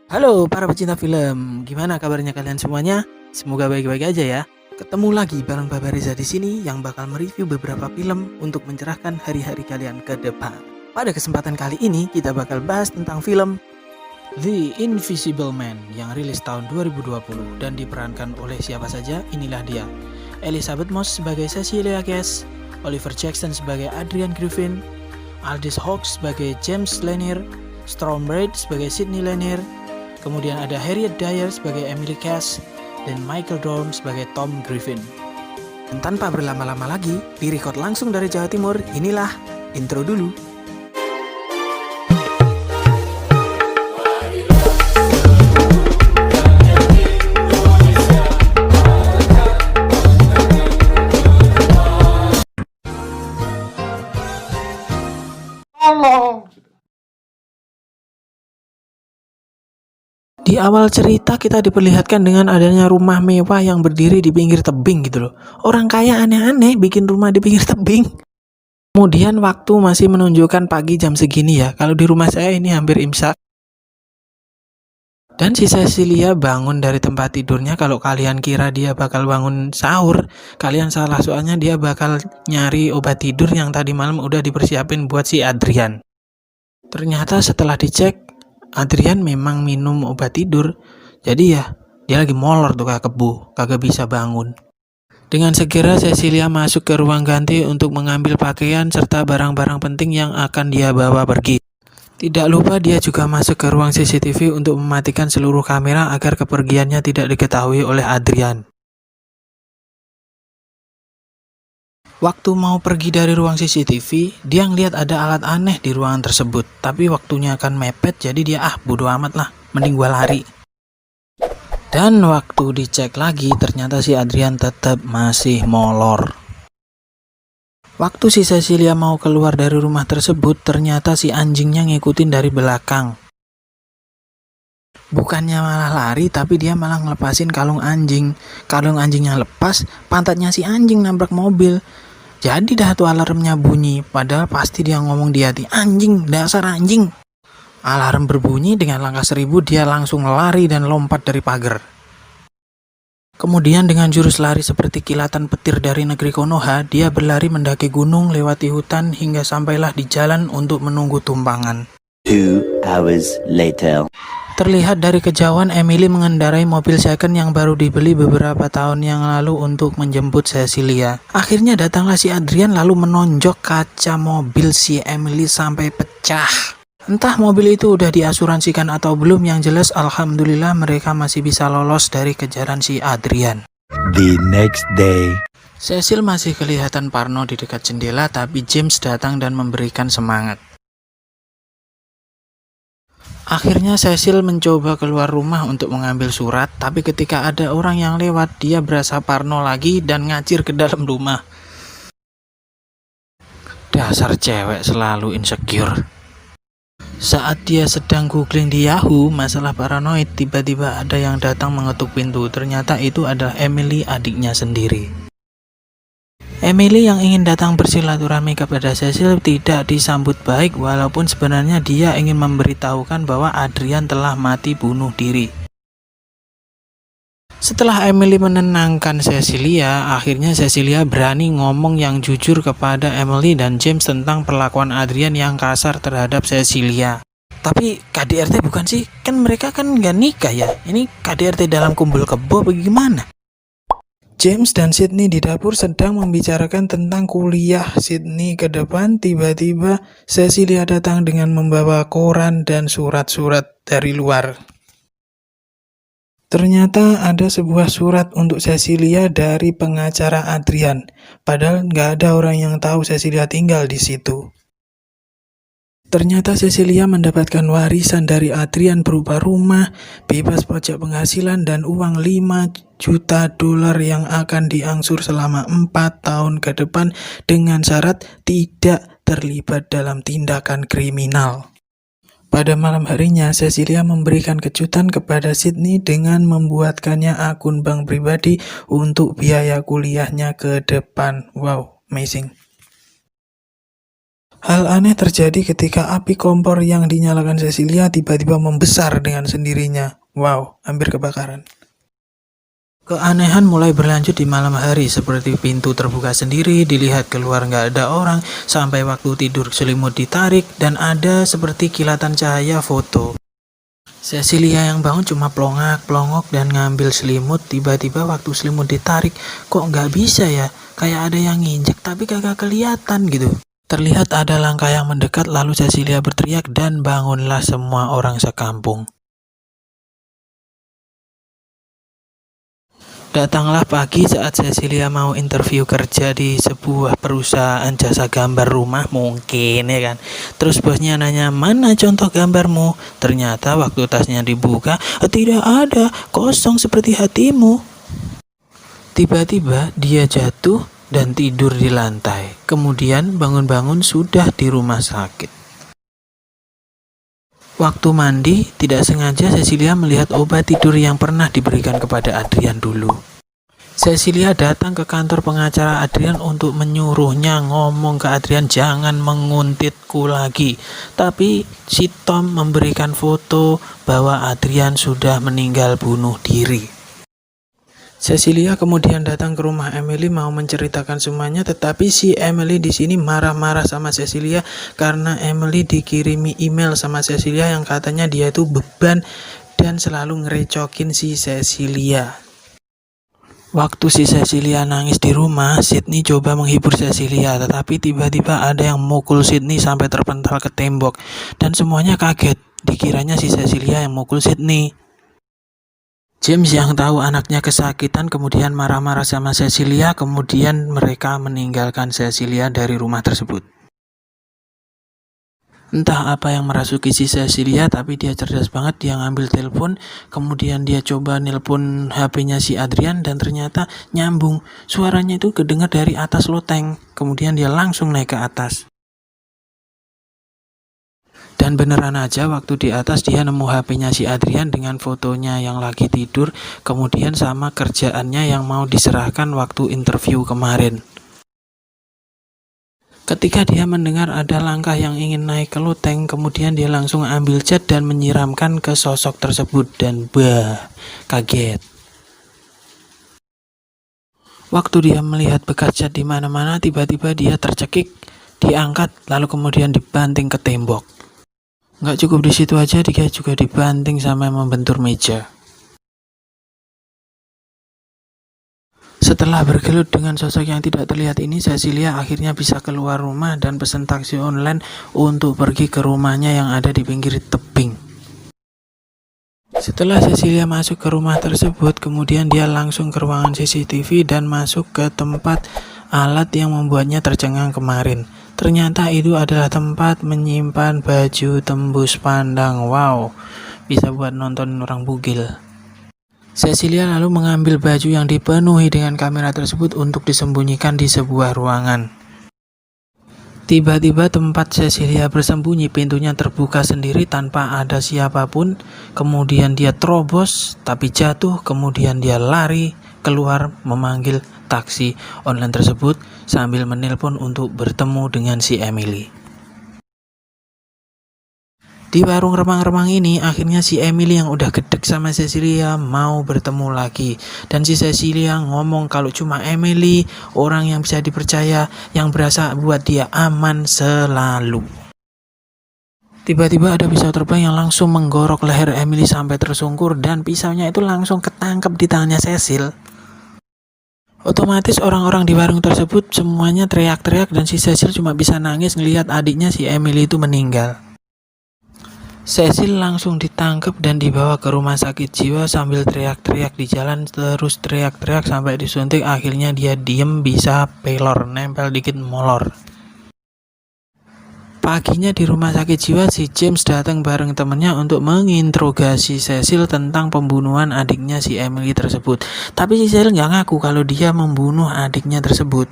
Halo para pecinta film, gimana kabarnya kalian semuanya? Semoga baik-baik aja ya. Ketemu lagi bareng Baba Reza di sini yang bakal mereview beberapa film untuk mencerahkan hari-hari kalian ke depan. Pada kesempatan kali ini kita bakal bahas tentang film The Invisible Man yang rilis tahun 2020 dan diperankan oleh siapa saja? Inilah dia. Elizabeth Moss sebagai Cecilia Cash, Oliver Jackson sebagai Adrian Griffin, Aldous Hawks sebagai James Lanier, Storm Reid sebagai Sydney Lanier, kemudian ada Harriet Dyer sebagai Emily Cash, dan Michael Dorn sebagai Tom Griffin. Dan tanpa berlama-lama lagi, direcord langsung dari Jawa Timur, inilah intro dulu. Di awal cerita kita diperlihatkan dengan adanya rumah mewah yang berdiri di pinggir tebing gitu loh. Orang kaya aneh-aneh bikin rumah di pinggir tebing. Kemudian waktu masih menunjukkan pagi jam segini ya. Kalau di rumah saya ini hampir imsak. Dan si Cecilia bangun dari tempat tidurnya. Kalau kalian kira dia bakal bangun sahur, kalian salah, soalnya dia bakal nyari obat tidur yang tadi malam udah dipersiapin buat si Adrian. Ternyata setelah dicek, Adrian memang minum obat tidur. Jadi ya, dia lagi molor tuh kayak kebu, kagak bisa bangun. Dengan segera Cecilia masuk ke ruang ganti untuk mengambil pakaian serta barang-barang penting yang akan dia bawa pergi. Tidak lupa dia juga masuk ke ruang CCTV untuk mematikan seluruh kamera agar kepergiannya tidak diketahui oleh Adrian. Waktu mau pergi dari ruang CCTV, dia ngeliat ada alat aneh di ruangan tersebut. Tapi waktunya akan mepet, jadi dia bodo amat lah, mending gua lari. Dan waktu dicek lagi, ternyata si Adrian tetap masih molor. Waktu si Cecilia mau keluar dari rumah tersebut, ternyata si anjingnya ngikutin dari belakang. Bukannya malah lari, tapi dia malah ngelepasin kalung anjing. Kalung anjingnya lepas, pantatnya si anjing nabrak mobil. Jadi dah tuh alarmnya bunyi, padahal pasti dia ngomong di hati, anjing, dasar anjing. Alarm berbunyi, dengan langkah 1000 dia langsung lari dan lompat dari pagar. Kemudian dengan jurus lari seperti kilatan petir dari negeri Konoha, dia berlari mendaki gunung, lewati hutan, hingga sampailah di jalan untuk menunggu tumpangan. 2 hours later. Terlihat dari kejauhan Emily mengendarai mobil second yang baru dibeli beberapa tahun yang lalu untuk menjemput Cecilia. Akhirnya datanglah si Adrian lalu menonjok kaca mobil si Emily sampai pecah. Entah mobil itu udah diasuransikan atau belum, yang jelas alhamdulillah mereka masih bisa lolos dari kejaran si Adrian. The next day. Cecil masih kelihatan parno di dekat jendela, tapi James datang dan memberikan semangat. Akhirnya Cecil mencoba keluar rumah untuk mengambil surat, tapi ketika ada orang yang lewat, dia berasa parno lagi dan ngacir ke dalam rumah. Dasar cewek selalu insecure. Saat dia sedang googling di Yahoo masalah paranoid, tiba-tiba ada yang datang mengetuk pintu. Ternyata itu adalah Emily, adiknya sendiri. Emily yang ingin datang bersilaturahmi kepada Cecil tidak disambut baik, walaupun sebenarnya dia ingin memberitahukan bahwa Adrian telah mati bunuh diri. Setelah Emily menenangkan Cecilia, akhirnya Cecilia berani ngomong yang jujur kepada Emily dan James tentang perlakuan Adrian yang kasar terhadap Cecilia. Tapi KDRT bukan sih? Kan mereka kan nggak nikah ya? Ini KDRT dalam kumpul kebo bagaimana? James dan Sydney di dapur sedang membicarakan tentang kuliah Sydney ke depan. Tiba-tiba Cecilia datang dengan membawa koran dan surat-surat dari luar. Ternyata ada sebuah surat untuk Cecilia dari pengacara Adrian. Padahal nggak ada orang yang tahu Cecilia tinggal di situ. Ternyata Cecilia mendapatkan warisan dari Adrian berupa rumah, bebas pajak penghasilan, dan uang 5 juta dolar yang akan diangsur selama 4 tahun ke depan dengan syarat tidak terlibat dalam tindakan kriminal. Pada malam harinya, Cecilia memberikan kejutan kepada Sydney dengan membuatkannya akun bank pribadi untuk biaya kuliahnya ke depan. Wow, amazing. Hal aneh terjadi ketika api kompor yang dinyalakan Cecilia tiba-tiba membesar dengan sendirinya. Wow, hampir kebakaran. Keanehan mulai berlanjut di malam hari, seperti pintu terbuka sendiri, dilihat keluar nggak ada orang, sampai waktu tidur selimut ditarik, dan ada seperti kilatan cahaya foto. Cecilia yang bangun cuma plongak-plongok dan ngambil selimut, tiba-tiba waktu selimut ditarik, kok nggak bisa ya? Kayak ada yang nginjek tapi kagak kelihatan gitu. Terlihat ada langkah yang mendekat, lalu Cecilia berteriak dan bangunlah semua orang sekampung. Datanglah pagi saat Cecilia mau interview kerja di sebuah perusahaan jasa gambar rumah mungkin ya kan. Terus bosnya nanya, mana contoh gambarmu? Ternyata waktu tasnya dibuka, tidak ada, kosong seperti hatimu. Tiba-tiba dia jatuh dan tidur di lantai. Kemudian bangun-bangun sudah di rumah sakit. Waktu mandi, tidak sengaja Cecilia melihat obat tidur yang pernah diberikan kepada Adrian dulu. Cecilia datang ke kantor pengacara Adrian untuk menyuruhnya ngomong ke Adrian, jangan menguntitku lagi. Tapi si Tom memberikan foto bahwa Adrian sudah meninggal bunuh diri. Cecilia kemudian datang ke rumah Emily mau menceritakan semuanya, tetapi si Emily di sini marah-marah sama Cecilia karena Emily dikirimi email sama Cecilia yang katanya dia itu beban dan selalu ngerecokin si Cecilia. Waktu si Cecilia nangis di rumah, Sydney coba menghibur Cecilia, tetapi tiba-tiba ada yang mukul Sydney sampai terpental ke tembok dan semuanya kaget, dikiranya si Cecilia yang mukul Sydney. James yang tahu anaknya kesakitan kemudian marah-marah sama Cecilia, kemudian mereka meninggalkan Cecilia dari rumah tersebut. Entah apa yang merasuki si Cecilia, tapi dia cerdas banget, dia ngambil telepon, kemudian dia coba nelpon HP-nya si Adrian dan ternyata nyambung. Suaranya itu kedengar dari atas loteng, kemudian dia langsung naik ke atas. Dan beneran aja waktu di atas dia nemu HP-nya si Adrian dengan fotonya yang lagi tidur, kemudian sama kerjaannya yang mau diserahkan waktu interview kemarin. Ketika dia mendengar ada langkah yang ingin naik ke loteng, kemudian dia langsung ambil cat dan menyiramkan ke sosok tersebut dan kaget. Waktu dia melihat bekas cat di mana-mana, tiba-tiba dia tercekik, diangkat, lalu kemudian dibanting ke tembok. Nggak cukup di situ aja, dia juga dibanting sampai membentur meja. Setelah bergelut dengan sosok yang tidak terlihat ini, Cecilia akhirnya bisa keluar rumah dan pesan taksi online untuk pergi ke rumahnya yang ada di pinggir tebing. Setelah Cecilia masuk ke rumah tersebut, kemudian dia langsung ke ruangan CCTV dan masuk ke tempat alat yang membuatnya tercengang kemarin. Ternyata itu adalah tempat menyimpan baju tembus pandang. Wow, bisa buat nonton orang bugil. Cecilia lalu mengambil baju yang dipenuhi dengan kamera tersebut untuk disembunyikan di sebuah ruangan. Tiba-tiba tempat Cecilia bersembunyi pintunya terbuka sendiri tanpa ada siapapun. Kemudian dia terobos tapi jatuh, kemudian dia lari keluar memanggil taksi online tersebut sambil menelpon untuk bertemu dengan si Emily. Di warung remang-remang ini akhirnya si Emily yang udah gedek sama Cecilia mau bertemu lagi. Dan si Cecilia ngomong kalau cuma Emily orang yang bisa dipercaya, yang berasa buat dia aman selalu. Tiba-tiba ada pisau terbang yang langsung menggorok leher Emily sampai tersungkur dan pisaunya itu langsung ketangkep di tangannya Cecil. Otomatis orang-orang di warung tersebut semuanya teriak-teriak dan si Cecil cuma bisa nangis ngelihat adiknya si Emily itu meninggal. Cecil langsung ditangkap dan dibawa ke rumah sakit jiwa sambil teriak-teriak di jalan, terus teriak-teriak sampai disuntik, akhirnya dia diem bisa pelor, nempel dikit molor. Paginya di rumah sakit jiwa si James datang bareng temennya untuk menginterogasi Cecil tentang pembunuhan adiknya si Emily tersebut. Tapi si Cecil nggak ngaku kalau dia membunuh adiknya tersebut.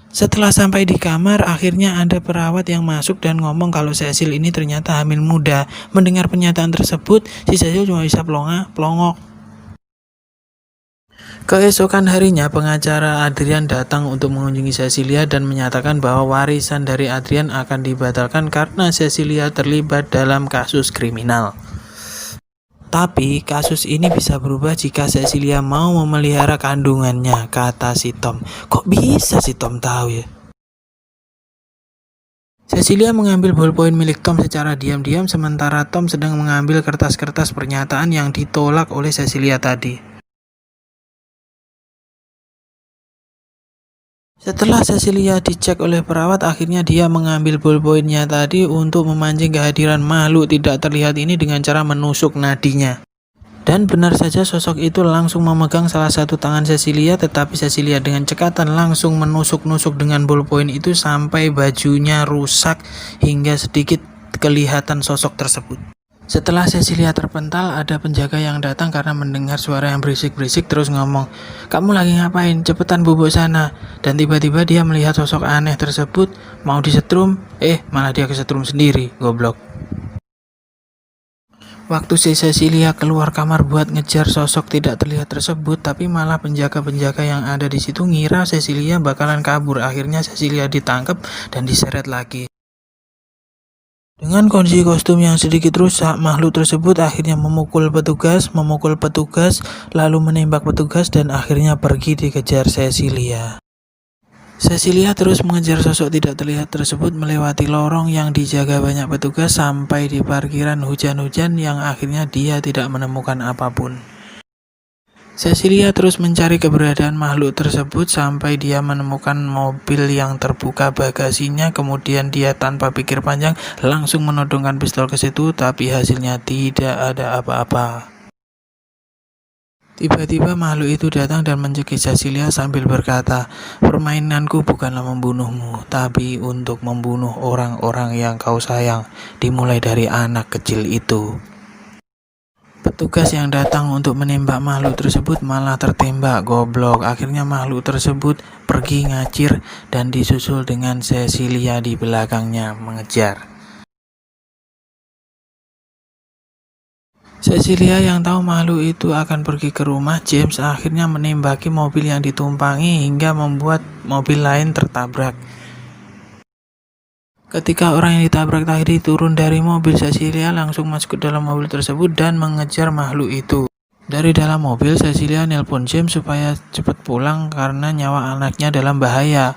Setelah sampai di kamar, akhirnya ada perawat yang masuk dan ngomong kalau Cecil ini ternyata hamil muda. Mendengar pernyataan tersebut, si Cecil cuma bisa plongok. Keesokan harinya, pengacara Adrian datang untuk mengunjungi Cecilia dan menyatakan bahwa warisan dari Adrian akan dibatalkan karena Cecilia terlibat dalam kasus kriminal. Tapi kasus ini bisa berubah jika Cecilia mau memelihara kandungannya, kata si Tom. Kok bisa si Tom tahu ya? Cecilia mengambil ballpoint milik Tom secara diam-diam sementara Tom sedang mengambil kertas-kertas pernyataan yang ditolak oleh Cecilia tadi. Setelah Cecilia dicek oleh perawat, akhirnya dia mengambil ballpointnya tadi untuk memancing kehadiran makhluk tidak terlihat ini dengan cara menusuk nadinya. Dan benar saja sosok itu langsung memegang salah satu tangan Cecilia, tetapi Cecilia dengan cekatan langsung menusuk-nusuk dengan ballpoint itu sampai bajunya rusak hingga sedikit kelihatan sosok tersebut. Setelah Cecilia terpental, ada penjaga yang datang karena mendengar suara yang berisik-berisik terus ngomong, "Kamu lagi ngapain? Cepetan bubuk sana." Dan tiba-tiba dia melihat sosok aneh tersebut, mau disetrum, malah dia kesetrum sendiri, goblok. Waktu si Cecilia keluar kamar buat ngejar sosok tidak terlihat tersebut, tapi malah penjaga-penjaga yang ada di situ ngira Cecilia bakalan kabur. Akhirnya Cecilia ditangkap dan diseret lagi. Dengan kondisi kostum yang sedikit rusak, makhluk tersebut akhirnya memukul petugas, lalu menembak petugas dan akhirnya pergi dikejar Cecilia. Cecilia terus mengejar sosok tidak terlihat tersebut melewati lorong yang dijaga banyak petugas sampai di parkiran hujan-hujan yang akhirnya dia tidak menemukan apapun. Cecilia terus mencari keberadaan makhluk tersebut sampai dia menemukan mobil yang terbuka bagasinya, kemudian dia tanpa pikir panjang langsung menodongkan pistol ke situ, tapi hasilnya tidak ada apa-apa. Tiba-tiba makhluk itu datang dan mencekik Cecilia sambil berkata, "Permainanku bukanlah membunuhmu, tapi untuk membunuh orang-orang yang kau sayang, dimulai dari anak kecil itu." Petugas yang datang untuk menembak makhluk tersebut malah tertembak, goblok. Akhirnya makhluk tersebut pergi ngacir dan disusul dengan Cecilia di belakangnya mengejar. Cecilia yang tahu makhluk itu akan pergi ke rumah James akhirnya menembaki mobil yang ditumpangi hingga membuat mobil lain tertabrak. Ketika orang yang ditabrak tadi turun dari mobil, Cecilia langsung masuk ke dalam mobil tersebut dan mengejar makhluk itu. Dari dalam mobil, Cecilia nelpon James supaya cepat pulang karena nyawa anaknya dalam bahaya.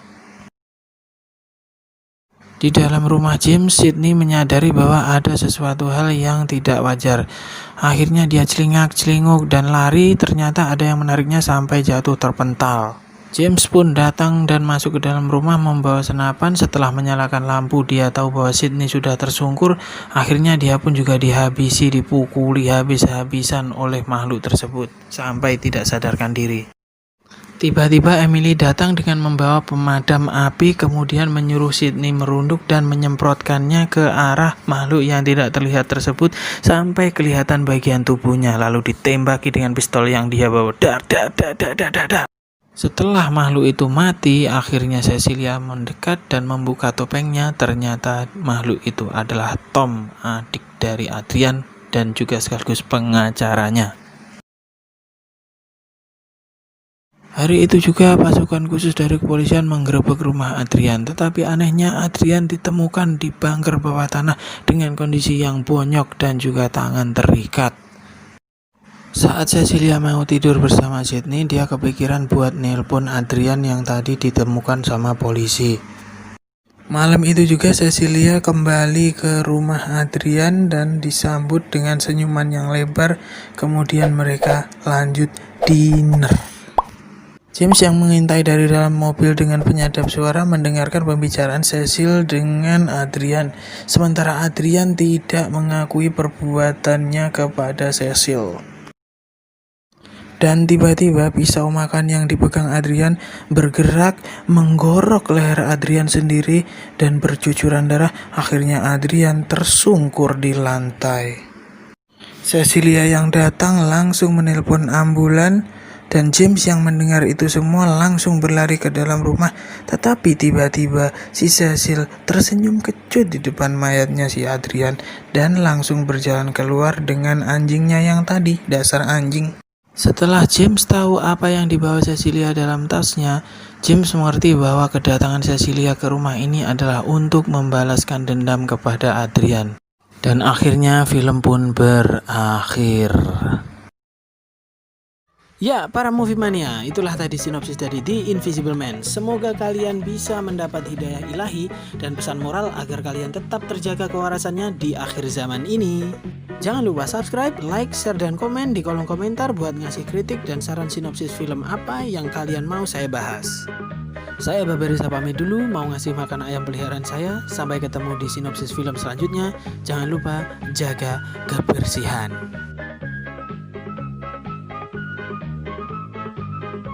Di dalam rumah James, Sydney menyadari bahwa ada sesuatu hal yang tidak wajar. Akhirnya dia celingak-celinguk dan lari, ternyata ada yang menariknya sampai jatuh terpental. James pun datang dan masuk ke dalam rumah membawa senapan. Setelah menyalakan lampu, dia tahu bahwa Sydney sudah tersungkur. Akhirnya dia pun juga dipukuli habis-habisan oleh makhluk tersebut sampai tidak sadarkan diri. Tiba-tiba Emily datang dengan membawa pemadam api, kemudian menyuruh Sydney merunduk dan menyemprotkannya ke arah makhluk yang tidak terlihat tersebut sampai kelihatan bagian tubuhnya, lalu ditembaki dengan pistol yang dia bawa. Dar. Setelah makhluk itu mati, akhirnya Cecilia mendekat dan membuka topengnya. Ternyata makhluk itu adalah Tom, adik dari Adrian dan juga sekaligus pengacaranya. Hari itu juga pasukan khusus dari kepolisian menggerebek rumah Adrian, tetapi anehnya Adrian ditemukan di bunker bawah tanah dengan kondisi yang bonyok dan juga tangan terikat. Saat Cecilia mau tidur bersama Sydney, dia kepikiran buat nelpon Adrian yang tadi ditemukan sama polisi. Malam itu juga Cecilia kembali ke rumah Adrian dan disambut dengan senyuman yang lebar, kemudian mereka lanjut dinner. James yang mengintai dari dalam mobil dengan penyadap suara mendengarkan pembicaraan Cecil dengan Adrian, sementara Adrian tidak mengakui perbuatannya kepada Cecil. Dan tiba-tiba pisau makan yang dipegang Adrian bergerak menggorok leher Adrian sendiri dan bercucuran darah. Akhirnya Adrian tersungkur di lantai. Cecilia yang datang langsung menelpon ambulan dan James yang mendengar itu semua langsung berlari ke dalam rumah. Tetapi tiba-tiba si Cecil tersenyum kecut di depan mayatnya si Adrian dan langsung berjalan keluar dengan anjingnya yang tadi, dasar anjing. Setelah James tahu apa yang dibawa Cecilia dalam tasnya, James mengerti bahwa kedatangan Cecilia ke rumah ini adalah untuk membalaskan dendam kepada Adrian. Dan akhirnya film pun berakhir. Ya, para movie mania, itulah tadi sinopsis dari The Invisible Man. Semoga kalian bisa mendapat hidayah ilahi dan pesan moral agar kalian tetap terjaga kewarasannya di akhir zaman ini. Jangan lupa subscribe, like, share, dan komen di kolom komentar buat ngasih kritik dan saran sinopsis film apa yang kalian mau saya bahas. Saya Babarisa pamit dulu, mau ngasih makan ayam peliharaan saya. Sampai ketemu di sinopsis film selanjutnya. Jangan lupa jaga kebersihan.